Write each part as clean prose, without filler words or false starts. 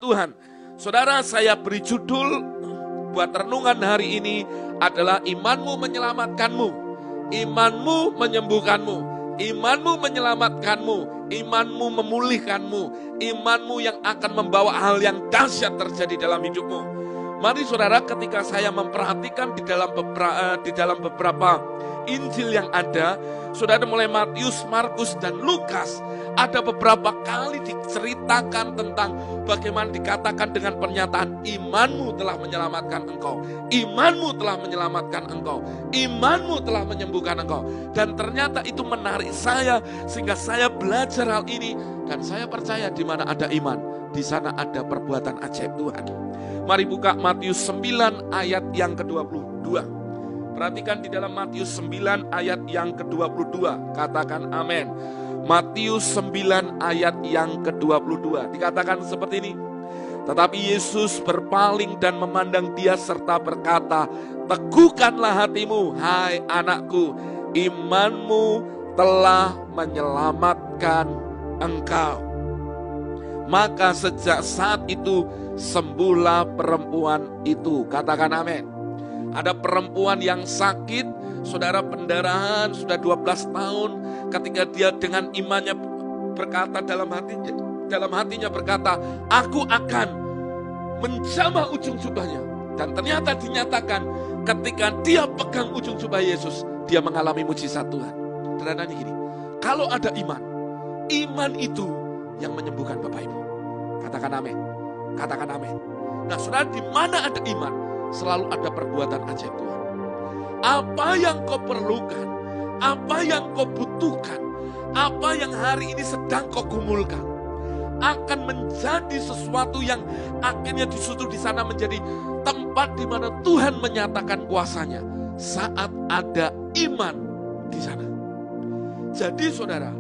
Tuhan. Saudara, saya beri judul buat renungan hari ini adalah imanmu menyelamatkanmu, imanmu menyembuhkanmu, imanmu menyelamatkanmu, imanmu memulihkanmu, imanmu yang akan membawa hal yang dahsyat terjadi dalam hidupmu. Mari saudara, ketika saya memperhatikan di dalam beberapa Injil yang ada, saudara, mulai Matius, Markus, dan Lukas, ada beberapa kali diceritakan tentang bagaimana dikatakan dengan pernyataan imanmu telah menyelamatkan engkau, imanmu telah menyelamatkan engkau, imanmu telah menyembuhkan engkau. Dan ternyata itu menarik saya sehingga saya belajar hal ini, dan saya percaya di mana ada iman, di sana ada perbuatan ajaib Tuhan. Mari buka Matius 9 ayat yang ke-22. Perhatikan di dalam Matius 9 ayat yang ke-22. Katakan amin. Matius 9 ayat yang ke-22. Dikatakan seperti ini. Tetapi Yesus berpaling dan memandang dia serta berkata, "Teguhkanlah hatimu, hai anakku, imanmu telah menyelamatkan engkau." Maka sejak saat itu sembuhlah perempuan itu. Katakan amin. Ada perempuan yang sakit, saudara, pendarahan sudah 12 tahun. Ketika dia dengan imannya berkata dalam hatinya berkata, "Aku akan menjamah ujung jubahnya." Dan ternyata dinyatakan ketika dia pegang ujung jubah Yesus, dia mengalami mujizat Tuhan. Ternyata gini, kalau ada iman itu yang menyembuhkan Bapak Ibu. Katakan amin. Katakan amin. Nah, saudara, di mana ada iman, selalu ada perbuatan ajaib Tuhan. Apa yang kau perlukan, apa yang kau butuhkan, apa yang hari ini sedang kau gumulkan, akan menjadi sesuatu yang akhirnya disuruh di sana menjadi tempat di mana Tuhan menyatakan kuasanya saat ada iman di sana. Jadi saudara,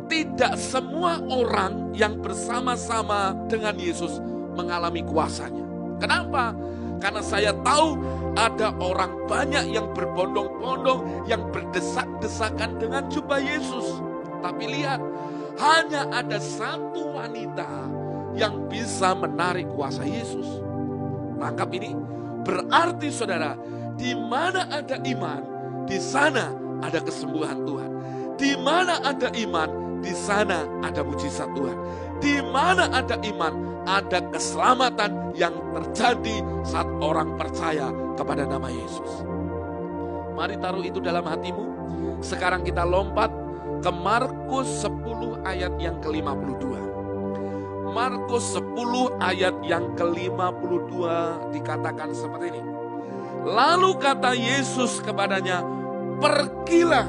tidak semua orang yang bersama-sama dengan Yesus mengalami kuasanya. Kenapa? Karena saya tahu ada orang banyak yang berbondong-bondong, yang berdesak-desakan dengan jubah Yesus. Tapi lihat, hanya ada satu wanita yang bisa menarik kuasa Yesus. Tangkap ini, berarti saudara, di mana ada iman, di sana ada kesembuhan Tuhan. Di mana ada iman, di sana ada mujizat Tuhan. Di mana ada iman, ada keselamatan yang terjadi saat orang percaya kepada nama Yesus. Mari taruh itu dalam hatimu. Sekarang kita lompat ke Markus 10 ayat yang ke-52. Markus 10 ayat yang ke-52 dikatakan seperti ini. Lalu kata Yesus kepadanya, "Pergilah,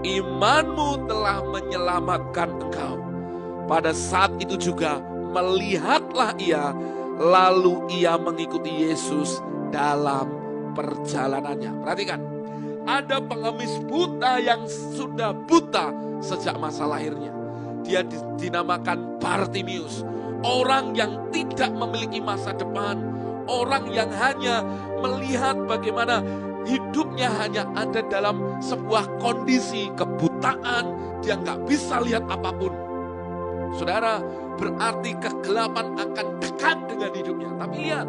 imanmu telah menyelamatkan engkau." Pada saat itu juga melihatlah ia, lalu ia mengikuti Yesus dalam perjalanannya. Perhatikan, ada pengemis buta yang sudah buta sejak masa lahirnya. Dia dinamakan Bartimius, orang yang tidak memiliki masa depan, orang yang hanya melihat bagaimana hidupnya hanya ada dalam sebuah kondisi kebutaan, dia nggak bisa lihat apapun. Saudara, berarti kegelapan akan dekat dengan hidupnya. Tapi lihat,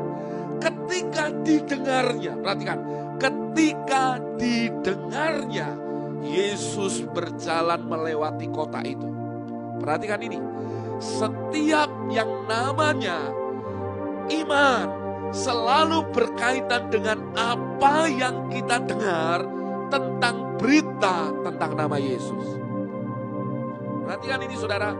ketika didengarnya, perhatikan, ketika didengarnya Yesus berjalan melewati kota itu. Perhatikan ini, setiap yang namanya iman selalu berkaitan dengan apa yang kita dengar tentang berita tentang nama Yesus. Perhatikan ini saudara,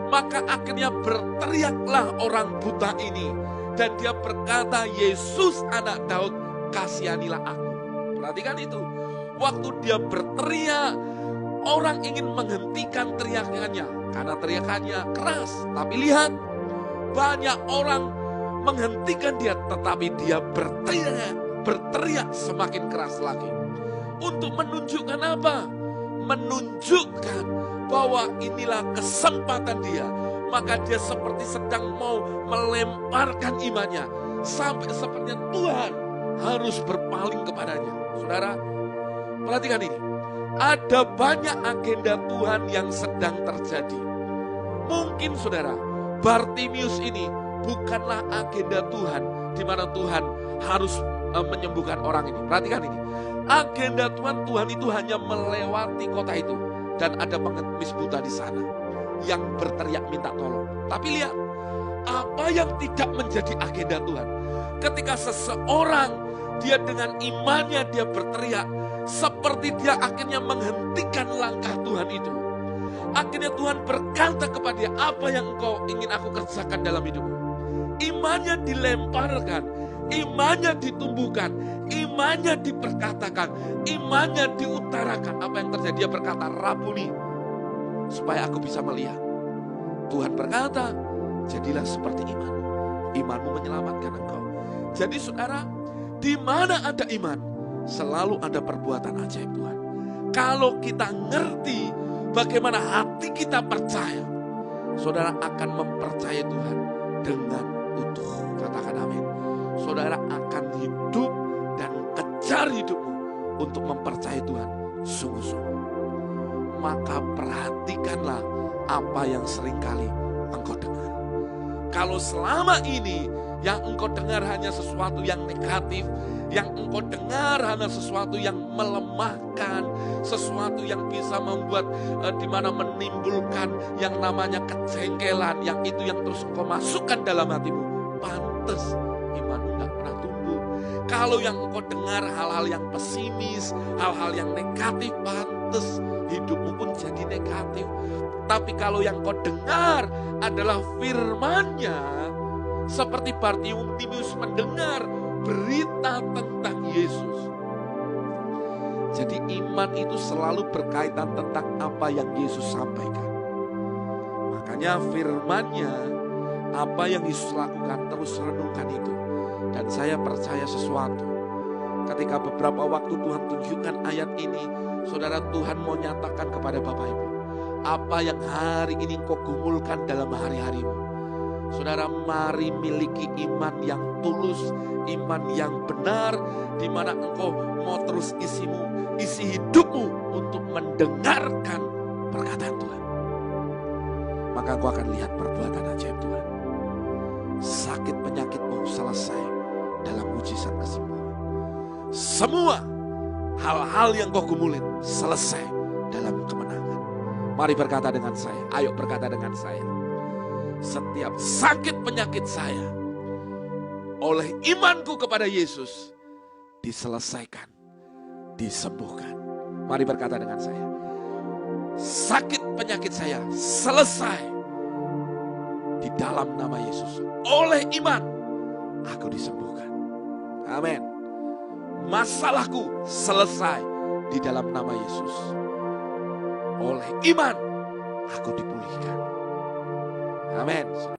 maka akhirnya berteriaklah orang buta ini, dan dia berkata, "Yesus anak Daud, kasihanilah aku." Perhatikan itu, waktu dia berteriak, orang ingin menghentikan teriakannya, karena teriakannya keras. Tapi lihat, banyak orang menghentikan dia, tetapi dia berteriak semakin keras lagi. Untuk menunjukkan apa? Menunjukkan bahwa inilah kesempatan dia. Maka dia seperti sedang mau melemparkan imannya, sampai sepertinya Tuhan harus berpaling kepadanya. Saudara, perhatikan ini. Ada banyak agenda Tuhan yang sedang terjadi. Mungkin saudara, Bartimius ini bukanlah agenda Tuhan, di mana Tuhan harus menyembuhkan orang ini. Perhatikan ini, agenda Tuhan itu hanya melewati kota itu, dan ada pengemis buta di sana yang berteriak minta tolong. Tapi lihat, apa yang tidak menjadi agenda Tuhan, ketika seseorang dia dengan imannya dia berteriak, seperti dia akhirnya menghentikan langkah Tuhan itu. Akhirnya Tuhan berkata kepada dia, apa yang engkau ingin aku kerjakan dalam hidupmu? Imannya dilemparkan, imannya ditumbuhkan, imannya diperkatakan, imannya diutarakan. Apa yang terjadi? Dia berkata, Rabuni, supaya aku bisa melihat. Tuhan berkata, jadilah seperti imanmu. Imanmu menyelamatkan engkau. Jadi saudara, di mana ada iman, selalu ada perbuatan ajaib Tuhan. Kalau kita ngerti bagaimana hati kita percaya, saudara akan mempercayai Tuhan dengan utuh. Katakan amin. Saudara akan hidup dan kejar hidupmu untuk mempercayai Tuhan sungguh-sungguh. Maka perhatikanlah apa yang seringkali engkau dengar. Kalau selama ini yang engkau dengar hanya sesuatu yang negatif, yang engkau dengar hanya sesuatu yang melemahkan, sesuatu yang bisa membuat di mana menimbulkan yang namanya kejengkelan, yang itu yang terus engkau masukkan dalam hatimu, pantes imanmu gak pernah tumbuh. Kalau yang engkau dengar hal-hal yang pesimis, hal-hal yang negatif, pantes hidupmu pun jadi negatif. Tapi kalau yang kau dengar adalah firman-Nya, seperti Bartimeus mendengar berita tentang Yesus. Jadi iman itu selalu berkaitan tentang apa yang Yesus sampaikan. Makanya firman-Nya, apa yang Yesus lakukan, terus renungkan itu. Dan saya percaya sesuatu, ketika beberapa waktu Tuhan tunjukkan ayat ini, saudara, Tuhan mau nyatakan kepada Bapak Ibu, apa yang hari ini kau gumulkan dalam hari-harimu. Saudara, mari miliki iman yang tulus, iman yang benar, di mana engkau mau terus isi hidupmu untuk mendengarkan perkataan Tuhan. Maka engkau akan lihat perbuatan ajaib Tuhan. Sakit penyakitmu selesai dalam mujizat kesembuhan. Semua hal-hal yang kau gumulin selesai dalam kemenangan. Mari berkata dengan saya, ayo berkata dengan saya. Setiap sakit penyakit saya, oleh imanku kepada Yesus, diselesaikan, disembuhkan. Mari berkata dengan saya, sakit penyakit saya selesai di dalam nama Yesus. Oleh iman, aku disembuhkan. Amin. Masalahku selesai di dalam nama Yesus. Oleh iman, aku dipulihkan. Amin.